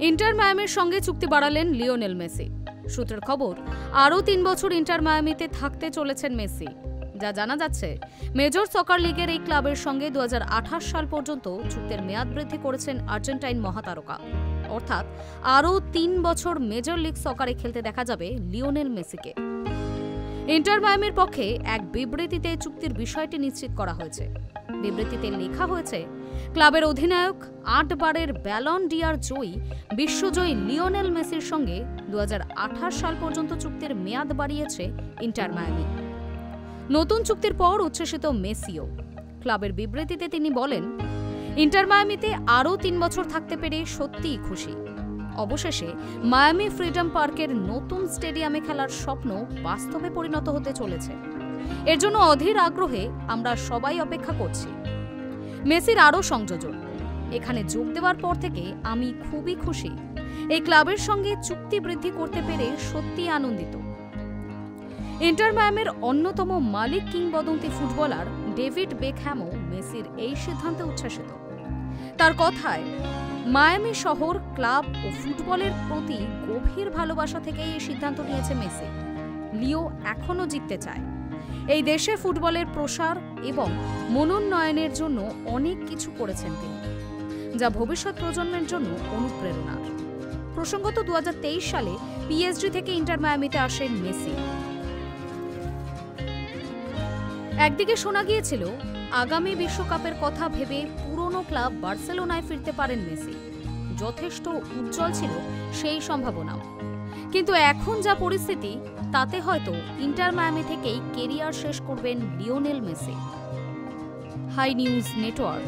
Inter মায়ামির সঙ্গে চুক্তি বাড়ালেন Lionel Messi. সূত্রের খবর, আরও ৩ বছর ইন্টার মায়ামিতে থাকতে চলেছেন মেসি। যা জানা যাচ্ছে, মেজর সকার লিগের এই ক্লাবের সঙ্গে ২০২৮ সাল পর্যন্ত চুক্তির মেয়াদ বৃদ্ধি করেছেন আর্জেন্টাইন মহাতারকা। অর্থাৎ আরও ৩ বছর মেজর লিগ সকারে খেলতে দেখা যাবে লিওনেল মেসিকে। ইন্টার মায়ামির পক্ষে এক বিবৃতিতে চুক্তির বিষয়টি নিশ্চিত করা হয়েছে। বিবৃতিতে লেখা হয়েছে, ক্লাবের অধিনায়ক ৮ বারের ব্যালন ডি'অর জয়ী বিশ্বজয়ী লিওনেল মেসির সঙ্গে ২০২৮ সাল পর্যন্ত চুক্তির মেয়াদ বাড়িয়েছে ইন্টার মায়ামি। নতুন চুক্তির পর উচ্ছ্বসিত মেসিও। ক্লাবের বিবৃতিতে তিনি বলেন, ইন্টার মায়ামিতে আরও ৩ বছর থাকতে পেরে সত্যিই খুশি। অবশেষে মায়ামি ফ্রিডম পার্কের নতুন স্টেডিয়ামে খেলার স্বপ্ন বাস্তবে পরিণত হতে চলেছে। এর জন্য অধীর আগ্রহে আমরা সবাই অপেক্ষা করছি। মেসির আরও সংযোজন, এখানে যোগ দেওয়ার পর থেকে আমি খুবই খুশি। এই ক্লাবের সঙ্গে চুক্তি বৃদ্ধি করতে পেরে সত্যি আনন্দিত। ইন্টার মায়ামির অন্যতম মালিক কিংবদন্তি ফুটবলার ডেভিড বেকহ্যামও মেসির এই সিদ্ধান্তে উচ্ছ্বসিত। তার কথায়, মায়ামি শহর, ক্লাব ও ফুটবলের প্রতি গভীর ভালোবাসা থেকেই এই সিদ্ধান্ত নিয়েছে মেসি। লিও এখনও জিততে চায়। এই দেশে ফুটবলের প্রসার এবং মনোন্নয়নের জন্য অনেক কিছু করেছেন তিনি, যা ভবিষ্যৎ প্রজন্মের জন্য অনুপ্রেরণার। প্রসঙ্গত ২০২৩ সালে পিএসজি থেকে ইন্টার মায়ামিতে আসেন মেসি। একদিকে শোনা গিয়েছিল, আগামী বিশ্বকাপের কথা ভেবে পুরনো ক্লাব বার্সেলোনায় ফিরতে পারেন মেসি। যথেষ্ট উজ্জ্বল ছিল সেই সম্ভাবনাও। কিন্তু এখন যা পরিস্থিতি, তাতে হয়তো ইন্টার মায়ামি থেকেই কেরিয়ার শেষ করবেন Lionel Messi. Hi news network.